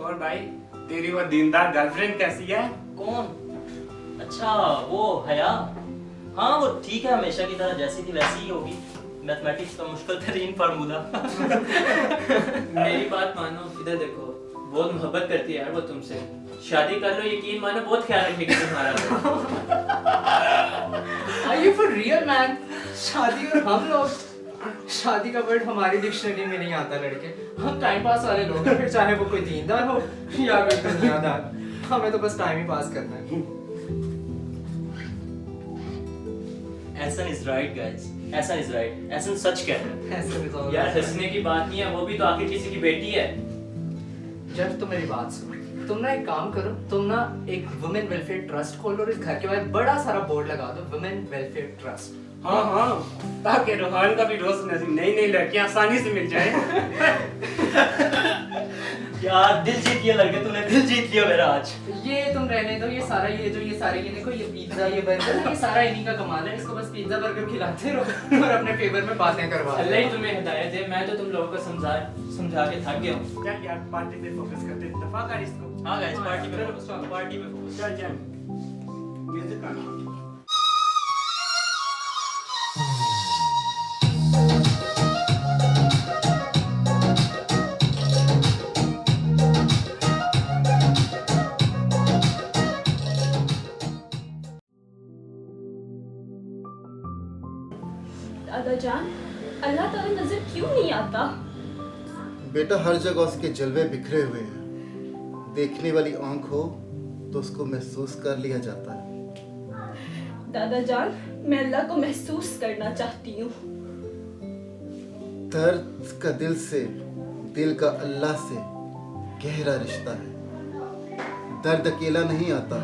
और भाई तेरी वो दीनदार गर्लफ्रेंड कैसी है? कौन? अच्छा वो हया। हाँ वो ठीक है, हमेशा की तरह जैसी थी वैसी ही होगी। मैथमेटिक्स का मुश्किल तरीन फार्मूला। मेरी बात मानो, इधर देखो, बहुत मोहब्बत करती है यार वो तुमसे। शादी कर लो, यकीन मानो बहुत ख्याल रखेगी तुम्हारा। Are you for real man? शादी और हम लोग, शादी का वर्ड हमारी डिक्शनरी में नहीं आता लड़के। हम टाइम पास वाले लोग हैं, फिर चाहे वो कोई दीनदार हो या कोई दुनियादार, हमें तो बस टाइम ही पास करना है। Ehsan is right guys, Ehsan is right, Ehsan सच कह रहा है। ऐसे भी तो यार हंसने की बात नहीं है, वो भी तो आखिर किसी की बेटी है। जब तुम मेरी बात सुनो, तुम ना एक काम करो, तुम ना एक वुमेन वेलफेयर ट्रस्ट खोलो और इस घर के बाहर बड़ा सारा बोर्ड लगा दो, वुमेन वेलफेयर ट्रस्ट। हाँ हाँ, ताकि रोहान का भी रोज नई नई लड़कियां आसानी से मिल जाए। यार दिल जीत लिया लड़के, तूने दिल जीत लिया मेरा आज। ये तुम रहने दो, ये सारा ये देखो, ये पिज्जा, ये बर्गर, ये सारा इन्हीं का कमाल है। इसको बस पिज्जा बर्गर खिलाते रहो और अपने फेवर में बातें करवा। अल्लाह ही तुम्हें हिदायत दे, मैं तो तुम लोगों को समझा के थक गया हूँ। चल यार पार्टी पे फोकस करते हैं, दफा कर इसको। हाँ गाइस, पार्टी पे फोकस, पार्टी पे फोकस। चल चल म्यूजिक गाना। दादा जान, अल्लाह ताला नजर क्यों नहीं आता? बेटा हर जगह उसके जलवे बिखरे हुए हैं। देखने वाली आंख हो तो उसको महसूस कर लिया जाता है। दादा जान, मैं अल्लाह को महसूस करना चाहती हूँ। दर्द का दिल से, दिल का अल्लाह से गहरा रिश्ता है। दर्द अकेला नहीं आता,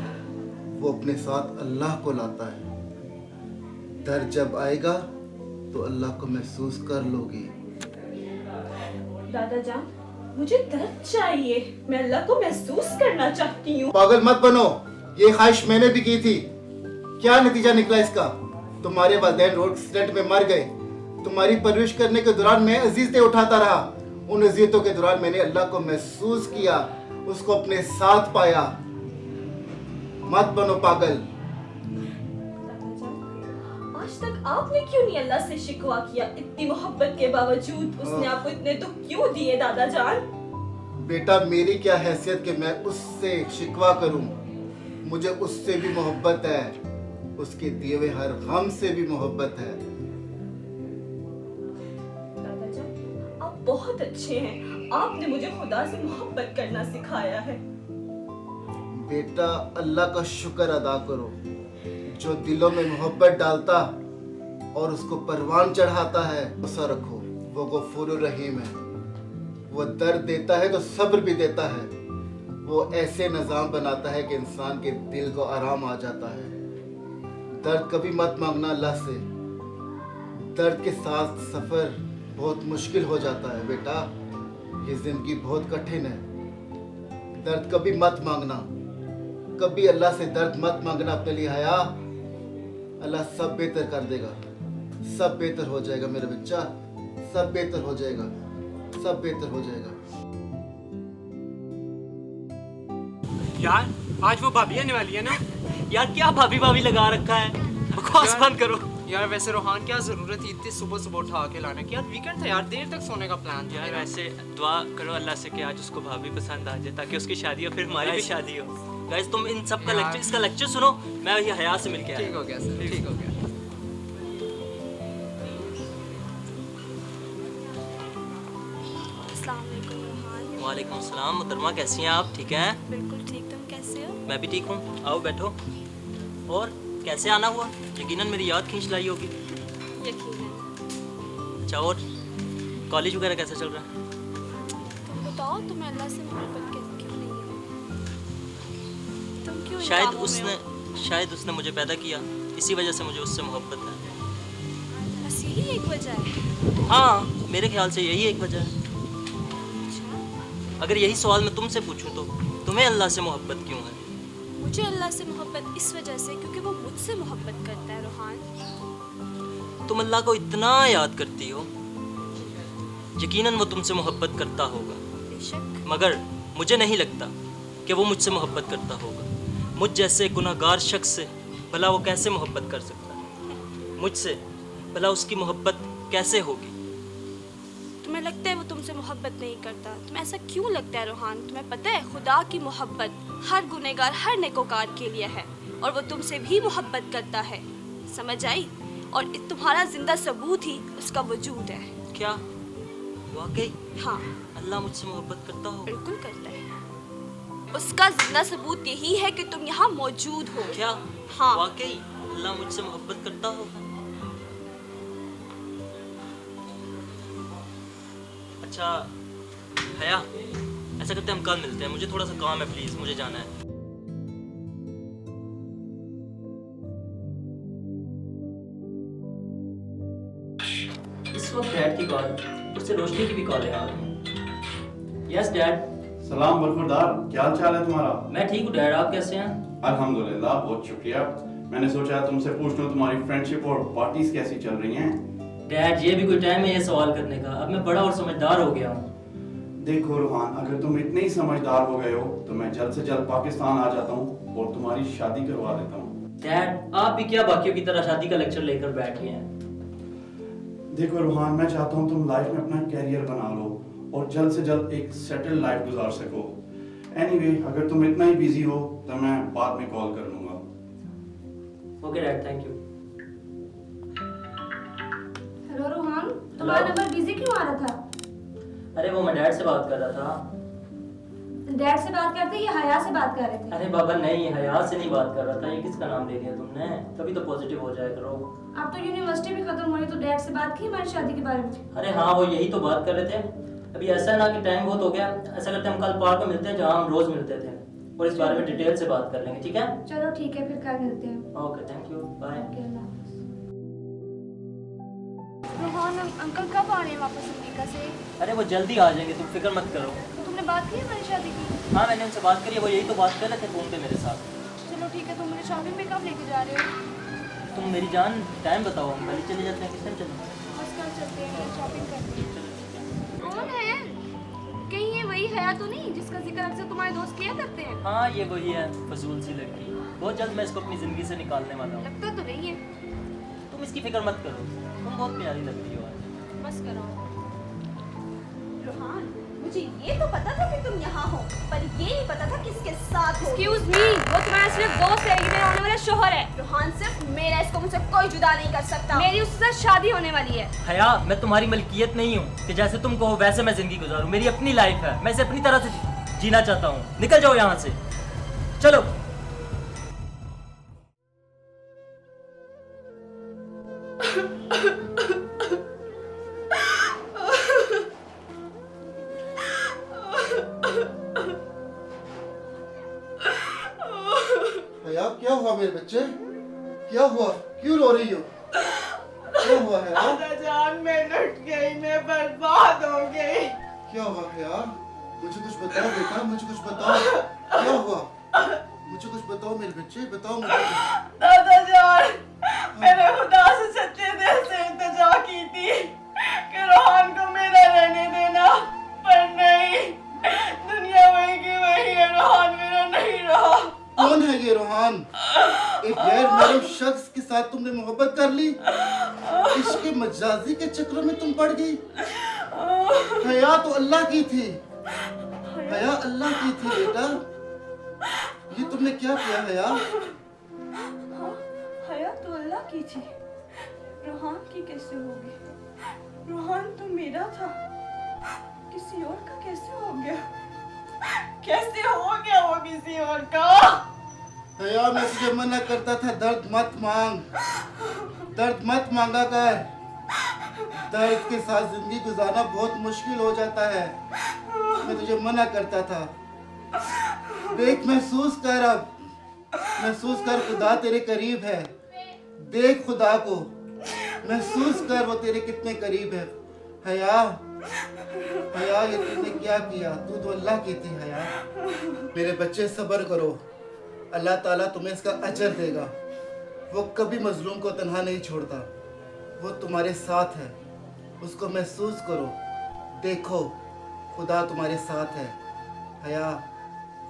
वो अपने साथ अल्लाह को लाता है। दर्द जब आएगा तो अल्लाह को महसूस कर लोगी। दादा जान, मुझे दर्द चाहिए, मैं अल्लाह को महसूस करना चाहती हूँ। पागल मत बनो, ये ख्वाहिश मैंने भी की थी। क्या नतीजा निकला इसका? तुम्हारे वालिदैन रोड एक्सीडेंट में मर गए। तुम्हारी परवरिश करने के दौरान मैं अजीज़तें उठाता रहा। उन अजीज़तों के दौरान मैंने अल्लाह को महसूस किया, उसको अपने साथ पाया। मत बनो पागल। दादा जान, आज तक आपने क्यों नहीं अल्लाह से शिकवा किया? इतनी मोहब्बत के बावजूद उसने आपको इतने दुख क्यों दिए दादा जान? बेटा मेरी क्या हैसियत कि मैं उससे शिकवा करूं? मुझे उससे भी मोहब्बत है, उसके दिए हुए हर गम से भी मोहब्बत है। दादा जान, आप बहुत अच्छे हैं, आपने मुझे खुदा से मोहब्बत करना सिखाया है। बेटा अल्लाह का शुक्र अदा करो, जो दिलों में मोहब्बत डालता और उसको परवान चढ़ाता है। भरोसा रखो, वो गफूर रहीम है। वो दर्द देता है तो सब्र भी देता है। वो ऐसे निज़ाम बनाता है कि इंसान के दिल को आराम आ जाता है। दर्द कभी मत मांगना अल्लाह से। दर्द के साथ सफ़र बहुत मुश्किल हो जाता है बेटा। ये ज़िंदगी बहुत कठिन है। दर्द कभी मत मांगना, कभी अल्लाह से दर्द मत मांगना अपने लिए। हया, अल्लाह सब बेहतर कर देगा, सब बेहतर हो जाएगा मेरा बच्चा, सब बेहतर हो जाएगा, सब बेहतर हो जाएगा। यार आज वो भाभी आने वाली है ना? यार क्या भाभी भाभी लगा रखा है? बकवास बंद करो। यार वैसे रोहान क्या ज़रूरत थी इतनी सुबह सुबह उठा के लाने की? यार वीकेंड था यार, देर तक सोने का प्लान था यार मेरा। वैसे दुआ करो अल्लाह से कि आज उसको भाभी पसंद आ जाए ताकि उसकी शादी हो, फिर हमारी भी शादी हो। गाइस तुम इन सब का यार। लेक्चर, इसका लेक्चर सुनो। मैं ये हया से मिल के ठीक आया। हो गया सर, ठीक हो गया। अस्सलाम वालेकुम रोहान। वालेकुम अस्सलाम। मुहतरमा कैसी हैं आप? ठीक हैं? बिल्कुल ठीक, तुम कैसे हो? मैं भी ठीक हूँ। आओ बैठो। और कैसे आना हुआ? यकीनन मेरी याद खींच लाई होगी। यकीनन। अच्छा, और कॉलेज वगैरह कैसा चल रहा है? तुम बताओ, तुम्हें अल्लाह से मोहब्बत क्यों नहीं है? तुम क्यों इन शायद कामों में हो? उसने मुझे पैदा किया, इसी वजह से मुझे उससे मोहब्बत है। बस यही एक वजह है? हाँ, मेरे ख्याल से यही एक वजह है। अच्छा। अगर यही सवाल मैं तुमसे पूछूं तो तुम्हें अल्लाह से मोहब्बत क्यों है? मुझे अल्लाह से मोहब्बत इस वजह से क्योंकि वो मुझसे मोहब्बत करता है रोहान। तुम अल्लाह को इतना याद करती हो, यकीनन वो तुमसे मोहब्बत करता होगा। बेशक। मगर मुझे नहीं लगता कि वो मुझसे मोहब्बत करता होगा। मुझ जैसे गुनाहगार शख्स से भला वो कैसे मोहब्बत कर सकता है? मुझसे भला उसकी मोहब्बत कैसे होगी? तुम्हें लगता है वो तुमसे मोहब्बत नहीं करता? तुम्हें ऐसा क्यों लगता है रोहान? तुम्हें पता है खुदा की मोहब्बत हर गुनहगार, हर नेकोकार के लिए है और वो तुमसे भी मोहब्बत करता है। समझ आई? और तुम्हारा जिंदा सबूत ही उसका वजूद है। क्या वाकई हाँ, अल्लाह मुझसे मोहब्बत करता हो? बिल्कुल करता है। उसका जिंदा सबूत यही है कि तुम यहाँ मौजूद हो। क्या हाँ। वाकई अल्लाह मुझसे मोहब्बत करता हो? अच्छा हया, ऐसा करते हैं हम कल मिलते हैं, मुझे थोड़ा सा काम है, प्लीज मुझे जाना है। इस वक्त डैड की कॉल, उससे रोशनी की भी कॉल है यार। Yes dad. सलाम बरखुरदार, क्या हाल चाल है तुम्हारा? मैं ठीक हूँ डैड, आप कैसे हैं? अल्हम्दुलिल्लाह, बहुत शुक्रिया। मैंने सोचा तुमसे पूछ लूं तुम्हारी फ्रेंडशिप और पार्टीज कैसी चल रही हैं। डैड ये भी कोई टाइम है ये सवाल करने का? अब मैं बड़ा और समझदार हो गया हूँ। देखो रोहान, अगर तुम इतने ही समझदार हो गए हो तो मैं जल्द से जल्द पाकिस्तान आ जाता हूँ और तुम्हारी शादी करवा देता हूँ। डैड आप भी क्या बाकियों की तरह शादी का लेक्चर लेकर बैठ गए हैं? देखो रोहान, मैं चाहता हूँ तुम लाइफ में अपना कैरियर बना लो और जल्द से जल्द एक सेटल लाइफ गुजार सको। एनीवे, अगर तुम इतना ही बिजी हो तो मैं बाद में कॉल कर लूंगा। Okay dad, thank you. Hello Rohan, तुम्हारा नंबर बिजी क्यों आ रहा था? अरे वो मैं डैड से बात कर रहा था। डैड से बात करते या हया से बात कर रहे थे? अरे बाबा नहीं, हया से नहीं बात कर रहा था। ये किसका नाम ले लिया तुमने? कभी तो पॉजिटिव हो जाया करो। अब तो यूनिवर्सिटी भी खत्म हुई तो डैड से बात की हमारी शादी के बारे में? अरे हाँ, वो यही तो बात कर रहे थे। अभी ऐसा है ना कि टाइम बहुत हो गया, ऐसा करते हैं हम कल पार्क में मिलते हैं जहाँ हम रोज मिलते थे और इस बारे में डिटेल से बात कर लेंगे, ठीक है? चलो ठीक है, फिर कल मिलते हैं। Okay thank you, bye. Okay, अल्लाह हाफ़िज़। रोहान अंकल कब आ रहे हैं वापस अमेरिका से? अरे वो जल्दी आ जाएंगे, तुम फिक्र मत करो। तो तुमने बात की हमारी शादी की? हाँ मैंने उनसे बात करी है, वो यही तो बात कर रहे थे फोन पे मेरे साथ। चलो ठीक है, तुम मुझे शॉपिंग पे कब लेके जा रहे हो? तुम मेरी जान टाइम बताओ, हम पहले चले जाते हैं। किस टाइम चलें? बस कल चलते हैं, शॉपिंग करते हैं। चलो ठीक है। कौन है? कहीं ये वही हया तो नहीं जिसका जिक्र अक्सर तुम्हारे दोस्त किया करते हैं? हाँ ये वही है, फजूल सी लड़की। बहुत जल्द मैं इसको अपनी जिंदगी से निकालने वाला हूँ। लगता तो नहीं है। तुम इसकी फिक्र मत करो, तुम बहुत प्यारी लगती हो आज। बस करो। रोहान, मुझे ये तो पता था कि तुम यहाँ हो, पर ये नहीं पता था किसके साथ हो। एक्सक्यूज मी, वो तुम्हारा सिर्फ दोस्त है, ये मेरा होने वाला शोहर है। रोहान सिर्फ मेरा, इसको मुझसे कोई जुदा नहीं कर सकता। मेरी उसके साथ शादी होने वाली है। हया, मैं तुम्हारी मलकियत नहीं हूँ कि जैसे तुम कहो वैसे मैं जिंदगी गुजारूँ। मेरी अपनी लाइफ है, मैं इसे अपनी तरह से जीना चाहता हूँ। निकल जाओ यहाँ से, चलो। हया, क्या हुआ मेरे बच्चे? क्या हुआ? क्यों रो रही हो? क्या हुआ है? दादा जान, मैं लुट गई, मैं बर्बाद हो गई। क्या हुआ हया? मुझे कुछ बताओ बेटा, मुझे कुछ बताओ। क्या हुआ? मुझे कुछ बताओ मेरे बच्चे, बताओ मुझे। दादा जान, मैंने खुदा से सच्चे दिल से इल्तिजा की थी कि रोहान को मेरा रहने देना, पर नहीं, दुनिया वही की वही है, रोहान मेरा नहीं रहा। कौन है ये रोहान? एक गैर मालूम शख्स के साथ तुमने मोहब्बत कर ली? इश्क मजाजी के चक्रों में तुम पड़ गई? हया तो अल्लाह की थी, हया अल्लाह की थी बेटा। ये तुमने क्या किया हया? हया तो अल्लाह की थी, रोहान की कैसे होगी? रोहान तो मेरा था, किसी और का कैसे हो गया? कैसे हो गया वो किसी और का? हया मैं तुझे मना करता था, दर्द मत मांग, दर्द मत मांगा कर। दर्द के साथ जिंदगी गुजारना बहुत मुश्किल हो जाता है। मैं तुझे मना करता था। देख महसूस कर, अब महसूस कर, खुदा तेरे करीब है। देख खुदा को, महसूस कर वो तेरे कितने करीब है। हया, हया ये तूने क्या किया? तू तो अल्लाह की थी हया। मेरे बच्चे सब्र करो, अल्लाह ताला तुम्हें इसका अजर देगा। वो कभी मजलूम को तन्हा नहीं छोड़ता, वो तुम्हारे साथ है। उसको महसूस करो, देखो खुदा तुम्हारे साथ है। हया,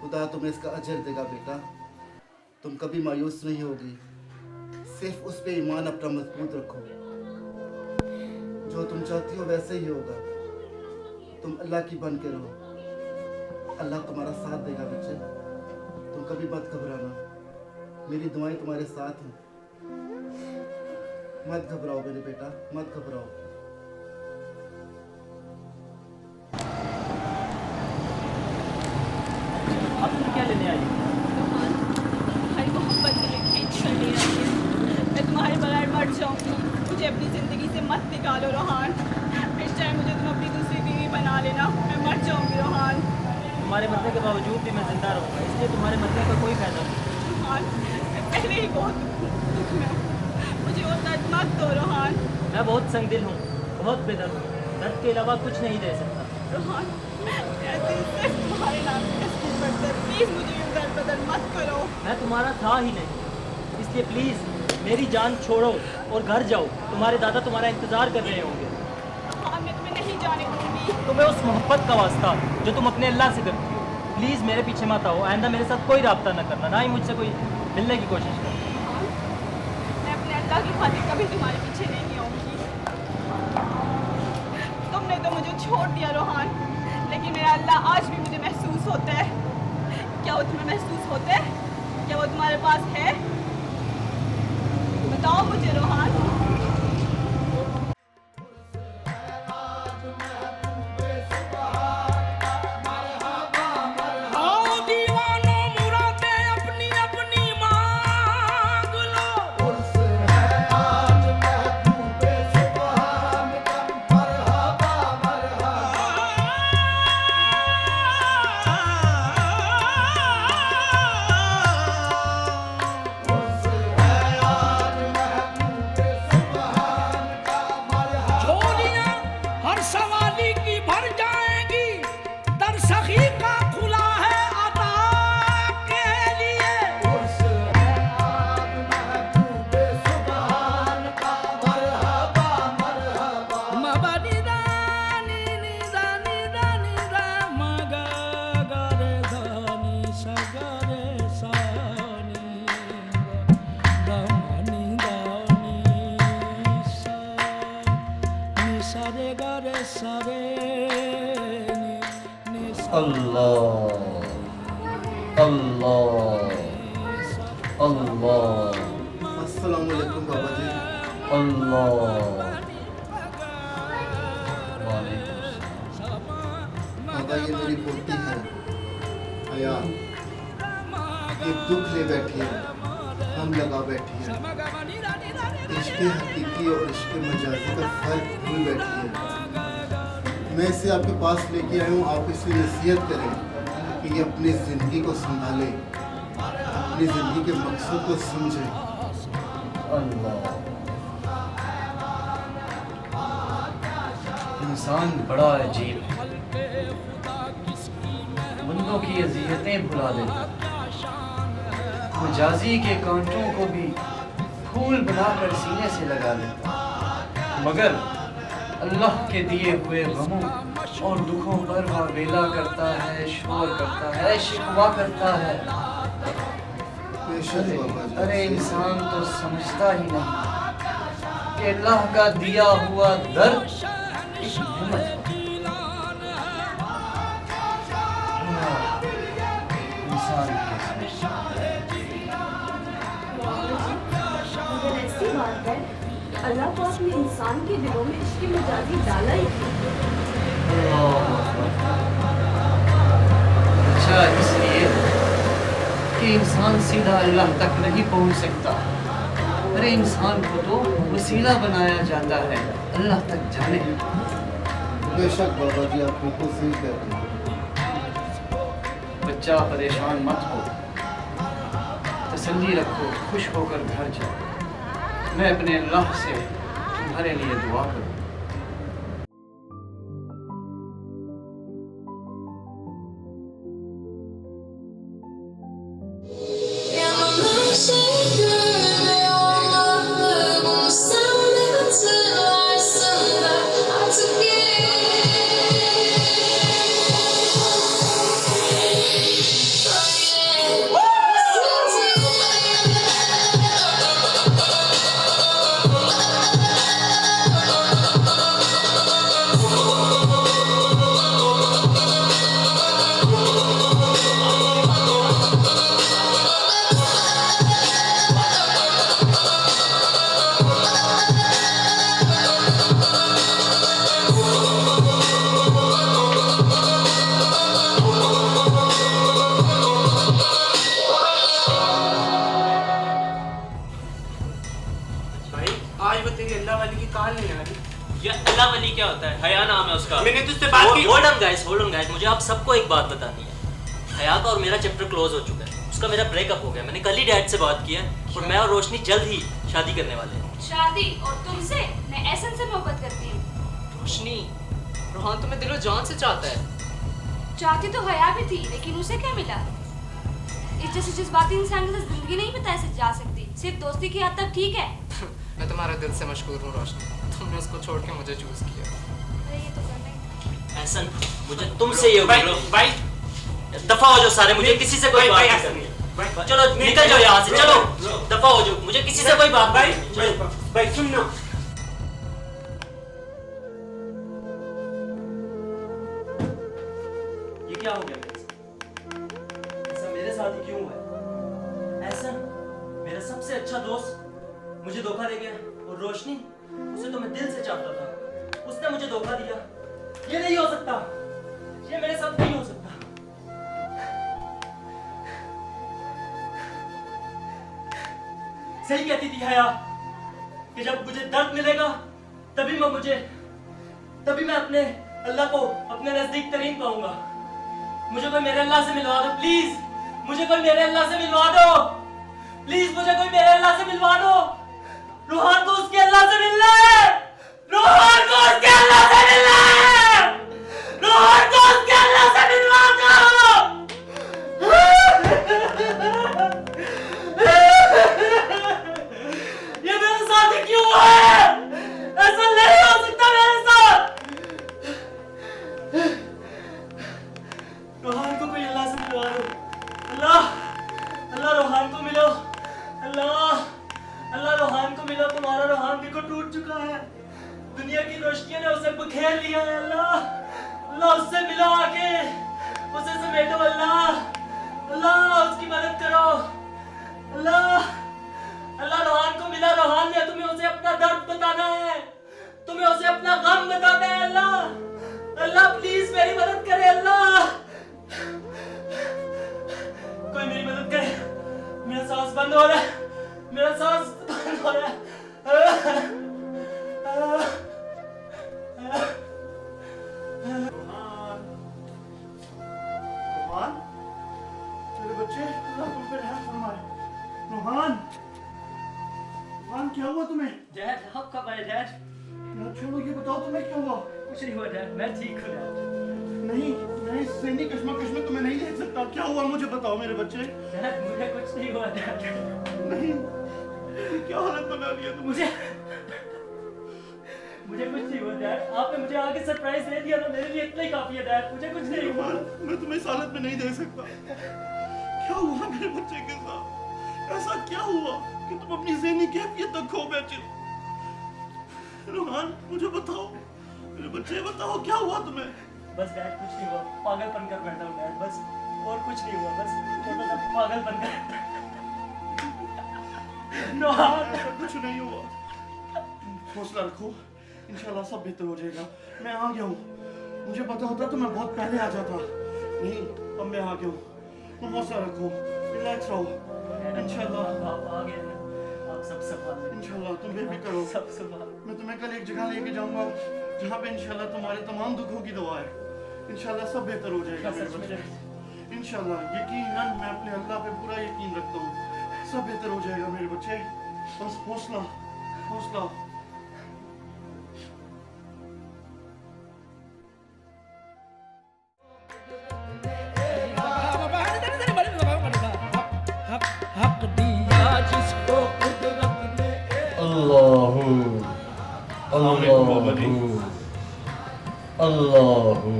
खुदा तुम्हें इसका अजर देगा बेटा। तुम कभी मायूस नहीं होगी, सिर्फ उस पे ईमान अपना मजबूत रखो। जो तुम चाहती हो वैसे ही होगा। तुम अल्लाह की बन के रहो, अल्लाह तुम्हारा साथ देगा बच्चे। तुम कभी मत घबराना, मेरी दुआएं तुम्हारे साथ हैं। मत घबराओ मेरे बेटा, मत घबराओ। अब तुम क्या लेने आई? तुम्हारी मोहब्बत के लिए खींच कर ले आई है। मैं तुम्हारे बगैर मर जाऊंगी। मुझे अपनी जिंदगी से मत निकालो रोहान। इस टाइम मुझे तुम अपनी दूसरी बीवी बना लेना, मैं मर जाऊंगी रोहान। तुम्हारे मरने के बावजूद भी मैं जिंदा रहूँगा, इसलिए तुम्हारे मरने का कोई फायदा नहीं। रोहान, मैं पहले ही बहुत दुख में हूँ, मुझे और दर्द मत दो रोहान। मैं बहुत संगदिल हूँ, बहुत बेदर्द हूँ, दर्द के अलावा कुछ नहीं दे सकता। रोहान, मैं दिल से तुम्हारे नाम की कसम पड़ता है, प्लीज मुझे यूं दर बदर मत करो। मैं तुम्हारा था ही नहीं, इसलिए प्लीज़ मेरी जान छोड़ो और घर जाओ। तुम्हारे दादा तुम्हारा इंतज़ार कर रहे होंगे। रोहान, मैं तुम्हें नहीं जाने दूंगी। तुम्हें उस मोहब्बत का वास्ता जो तुम अपने अल्लाह से करती हो, प्लीज़ मेरे पीछे मत आओ। आइंदा मेरे साथ कोई राब्ता न करना, ना ही मुझसे कोई मिलने की कोशिश करना। मैं अपने अल्लाह की खातिर कभी तुम्हारे पीछे नहीं आऊंगी। तुमने तो मुझे छोड़ दिया रोहान, लेकिन मेरा अल्लाह आज भी मुझे महसूस होता है। क्या वो तुम्हें महसूस होता है? क्या वो तुम्हारे पास है? बताओ मुझे रोहान। अस्सलामुअलैकुम बाबा जी। बाबा ये मेरी पोती है हया, ये दुख ले बैठी है, हम लगा बैठी है। इश्क हकीकी और इश्क मजाजी का फर्क भूल बैठी है। मैं इसे आपके पास लेके आया हूँ, आप इसे नसीहत करें कि ये अपनी ज़िंदगी को संभाले, अपनी ज़िंदगी के मकसद को समझे। इंसान बड़ा अजीब है, बंदों की अज़ियतें भुला देता, मजाजी के कांटों को भी फूल बनाकर सीने से लगा देता, मगर अल्लाह के दिए हुए गमों और दुखों पर वह वेला करता है, शोर करता है, शिकवा करता है। बेशक बाबा जी। अरे इंसान तो समझता ही नहीं कि अल्लाह का दिया हुआ दर्द एक नेमत है। इंसान कैसे अगर ऐसी बात है, अल्लाह को अपने इंसान के दिलों में इसकी मिजाजी डाला ही क्यों? अच्छा इसलिए कि इंसान सीधा अल्लाह तक नहीं पहुंच सकता। अरे इंसान को तो वसीला बनाया जाता है अल्लाह तक जाने। बेशक बाबा जी, आप बिल्कुल सही कहते हैं। बच्चा परेशान मत हो, तसल्ली रखो, खुश होकर घर जाओ। मैं अपने अल्लाह से तुम्हारे लिए दुआ करूँ। आज वो तेरी अल्लाह वाली की कहानी नहीं आ रही। ये अल्लाह वली क्या होता है? हया नाम है उसका। मैंने तुझसे बात की। होल्ड ऑन गाइस, मुझे आप सबको एक बात बतानी है। हया का और मेरा चैप्टर क्लोज हो चुका है। उसका मेरा ब्रेकअप हो गया। मैंने कल ही डैड से बात की है और मैं और रोशनी जल्द ही शादी करने वाले हैं। शादी? और तुमसे? मैं एहसन से मोहब्बत करती हूँ। रोशनी, रोहान तुम्हें दिलो जान से चाहता है। चाहती तो हया भी थी, लेकिन उसे क्या मिला? इस जैसे जज्बाती इंसान के साथ जिंदगी नहीं बिता जा सकती। सिर्फ दोस्ती की हद तक ठीक है। मैं तुम्हारा दिल से मशहूर हूँ रोशनी, तुमने उसको छोड़ के मुझे चूज किया। अरे ये तो करना ही। एहसन, मुझे तुमसे ये भाई दफा हो जाओ सारे, मुझे किसी से कोई बात नहीं करनी। चलो निकल जाओ यहाँ से, चलो दफा हो जाओ, मुझे किसी से कोई बात नहीं। भाई सुन ना, ये क्या हो गया मेरे साथ? ऐसा मेरे साथ ही क्यों हुआ है? एहसन, मेरा सबसे अच्छा दोस्त मुझे धोखा दे गया। और रोशनी, उसे तो मैं दिल से चाहता था, उसने मुझे धोखा दिया। ये नहीं हो सकता, ये मेरे साथ नहीं हो सकता। सही कहती थी हया कि जब मुझे दर्द मिलेगा तभी मैं अपने अल्लाह को अपने नजदीक तरीन पाऊंगा। मुझे कोई मेरे अल्लाह से मिलवा दो प्लीज, मुझे कोई मेरे अल्लाह से मिलवा दो प्लीज, मुझे कोई मेरे अल्लाह से मिलवा दो। रोहान को उसके अल्लाह से मिलना है, रोहान को उसके अल्लाह से मिलना है, रोहान को उसके अल्लाह से मिलवा दो। ये मेरे साथ ही क्यों है? ऐसा नहीं हो सकता मेरे साथ। रोहान को कोई अल्लाह से मिलवा दो। अल्लाह रोहान को मिलो, अल्लाह रोहान को मिलो। तुम्हारा रोहान देखो टूट चुका है, दुनिया की रोशनियों ने उसे बखेर लिया है। अल्लाह उससे मिलो आके, उसे समेटो। अल्लाह उसकी मदद करो। अल्लाह रोहान को मिला, रोहान ने तुम्हें उसे अपना दर्द बताना है, तुम्हें उसे अपना गम बताना है। अल्लाह प्लीज मेरी मदद करे। कोई मेरी मदद करे, मेरा सांस बंद हो रहा है, मेरा सांस बंद हो रहा है। रोहान, मेरे बच्चे, अल्लाह तुम पे रहम फरमाए। रोहान, क्या हुआ तुम्हें? डैड, आप कब आए डैड? यार छोड़ो, ये बताओ तुम्हें क्या हुआ? कुछ नहीं हुआ डैड, मैं ठीक हूँ डैड। नहीं सैनी कश्मकश में तुम्हें नहीं देख सकता। क्या हुआ मुझे बताओ मेरे बच्चे। डैड मुझे कुछ नहीं हुआ डैड। नहीं, क्या हालत बना लिया तुम? मुझे कुछ नहीं हुआ डैड। आपने मुझे आगे सरप्राइज दे दिया ना, मेरे लिए इतना ही काफी है डैड। मुझे कुछ नहीं हुआ। मैं तुम्हें इस हालत में नहीं देख सकता। क्या हुआ मेरे बच्चे के साथ? ऐसा क्या हुआ कि तुम अपनी ज़हनी कैफियत तक खो बैठे हो? रोहान, मुझे बताओ, मेरे बच्चे बताओ, क्या हुआ तुम्हें? बस डैड कुछ नहीं हुआ, पागलपन कर बैठा हूँ डैड, बस और कुछ नहीं हुआ, बस छोटा सा पागलपन कर। रोहान, ऐसा कुछ नहीं हुआ। हौसला रखो, इंशाल्लाह सब बेहतर हो जाएगा। मैं आ गया हूँ, मुझे पता होता तो मैं बहुत पहले आ जाता। नहीं, अब मैं आ गया हूँ। तुम हौसला रखो, रिलैक्स रहो, इंशाल्लाह आप आ गए ना, आप सब संभाल लेंगे। इंशाल्लाह तुम बेफिक्र रहो। सब संभाल। मैं तुम्हें कल एक जगह लेके जाऊंगा जहाँ पे इंशाल्लाह तुम्हारे तमाम दुखों की दवा है। इंशाल्लाह सब बेहतर हो जाएगा मेरे बच्चे। इंशाल्लाह यकीनन मैं अपने अल्लाह पे पूरा यकीन रखता हूँ, सब बेहतर हो जाएगा मेरे बच्चे। बस हौसला, हौसला। अल्लाहू अल्लाहू अल्लाहू।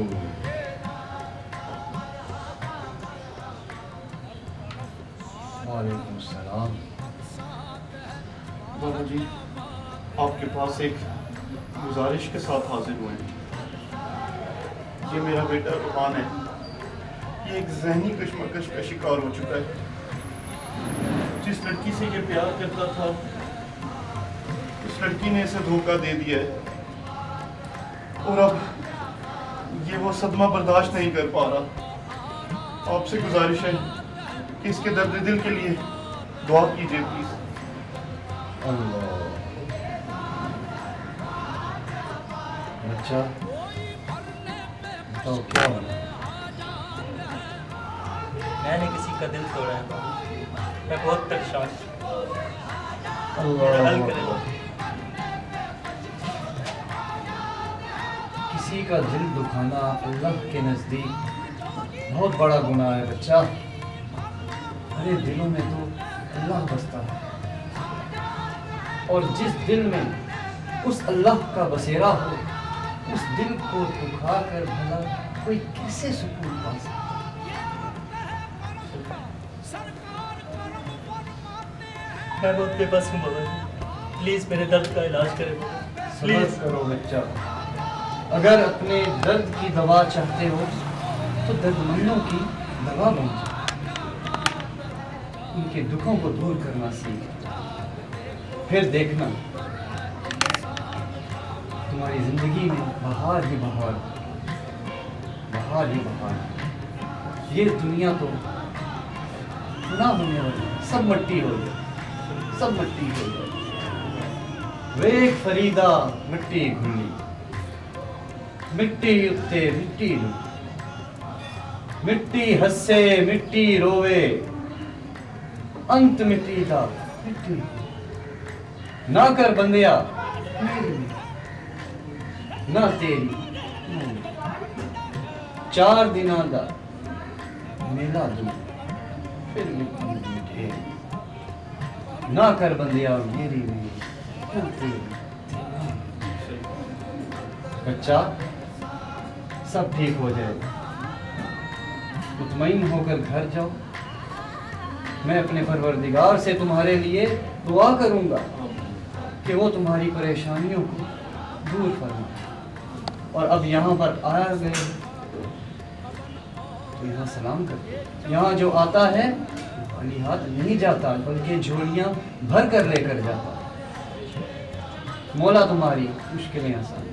वालेकुम सलाम। बाबा जी, आपके पास एक गुजारिश के साथ हाजिर हुए हैं। ये मेरा बेटा रोहान है, ये एक जहनी कशमकश का शिकार हो चुका है। जिस लड़की से ये प्यार करता था, उस लड़की ने इसे धोखा दे दिया है और अब ये वो सदमा बर्दाश्त नहीं कर पा रहा। आपसे गुजारिश है कि इसके दर्द दिल के लिए दुआ कीजिए प्लीज। अल्लाह। बच्चा बताओ क्या हुआ? मैंने किसी का दिल तोड़ा है बाबू, मैं बहुत परेशान हूँ। मेरा हल करें। किसी का दिल दुखाना अल्लाह के नज़दीक बहुत बड़ा गुनाह है बच्चा। अरे दिलों में तो अल्लाह बसता है, और जिस दिल में उस अल्लाह का बसेरा हो, उस दिल को दुखा कर भला कोई कैसे सुकून पा सकता? मैं बहुत बेबस हूँ बाबा जी, प्लीज मेरे दर्द का इलाज करें बाबा, सब्र प्लीज। करो बच्चा। अगर अपने दर्द की दवा चाहते हो तो दर्दमंदों की दवा बन जाओ, उनके दुखों को दूर करना सीख, फिर देखना तुम्हारी जिंदगी में बहार ही बहार, बहार ही बहार। ये दुनिया तो ना होने वाली, सब मिट्टी हो जाए, सब मिट्टी हो जाए। वेख फरीदा मिट्टी घुली, मिट्टी उत्ते मिट्टी लुटी, मिट्टी हसे मिट्टी रोवे, अंत मिट्टी दा मिट्टी। ना कर बंदिया मेरी ना तेरी, चार दिना दा मेला दूर, फिर मिट्टी मिठे। ना कर बंदिया मेरी मेरी ना तेरी। बच्चा सब ठीक हो जाएगा, मुतमईन होकर घर जाओ। मैं अपने परवरदिगार से तुम्हारे लिए दुआ करूंगा कि वो तुम्हारी परेशानियों को दूर फरमाए। और अब यहाँ पर आ गए तो यहाँ सलाम कर, यहाँ जो आता है खाली हाथ नहीं जाता, बल्कि झोलियाँ भर कर लेकर जाता। मौला तुम्हारी मुश्किलें आसान।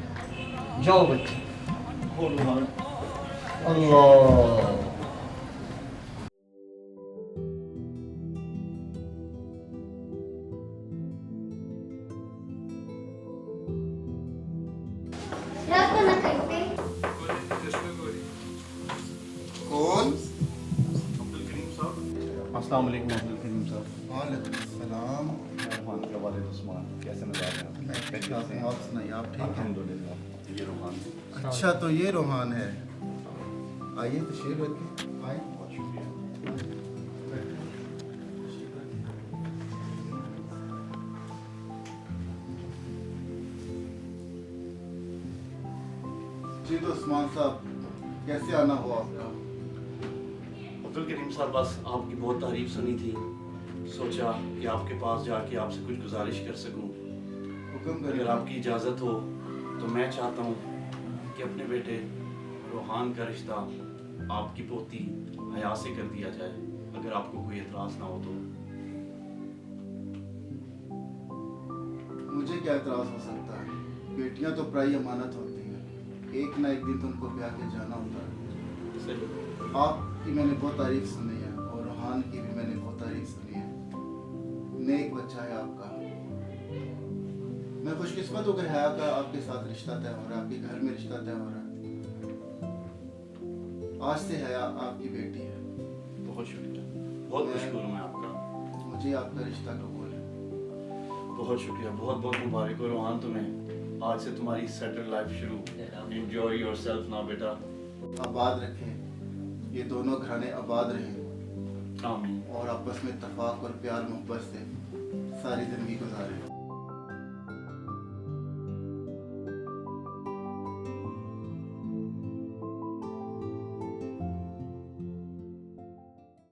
जाओ बच्चे। अल्लाह। कौन? अस्सलाम वालेकुम अब्दुल करीम साहब। वालेकुम सलाम। रोहान के वालिद उस्मान, कैसे नज़ारे हैं? आप सुनाइए, आप ठीक हैं? अल्हम्दुलिल्लाह। ये रोहान। अच्छा, तो ये रोहान है। आइए तशरीफ रखिए, आइए। बहुत शुक्रिया। जी तो उस्मान साहब, कैसे आना हुआ आपका? अब्दुल करीम साहब, बस आपकी बहुत तारीफ सुनी थी सोचा कि आपके पास जाके आपसे कुछ गुजारिश कर सकूं। हुक्म अगर करिए। आपकी इजाज़त हो तो मैं चाहता हूं कि अपने बेटे रोहान का रिश्ता आपकी पोती हया से कर दिया जाए, अगर आपको कोई एतराज़ ना हो तो। मुझे क्या एतराज़ हो सकता है? बेटियां तो पराई अमानत होती हैं, एक ना एक दिन तो उनको ब्याह के जाना होता है। सही। आपकी मैंने बहुत तारीफ सुनी है और रोहान की भी मैंने बहुत तारीफ सुनी है। नेक बच्चा है आपका। मैं खुशकिस्मत हूँ कि हया का आपके साथ रिश्ता तय हो रहा है, आपके घर में रिश्ता तय हो रहा है। आज से हया आपकी बेटी है। बहुत शुक्रिया, बहुत मशहूर हूँ मैं आपका। मुझे आपका रिश्ता कबूल है। बहुत शुक्रिया, बहुत बहुत मुबारक हो रोहान तुम्हें। आज से तुम्हारी सेटल लाइफ शुरू। एंजॉय योरसेल्फ ना बेटा। आबाद रखें, ये दोनों घराने आबाद रहें आमीन। और आपस में इत्तेफाक और प्यार मोहब्बत से सारी जिंदगी गुजारें।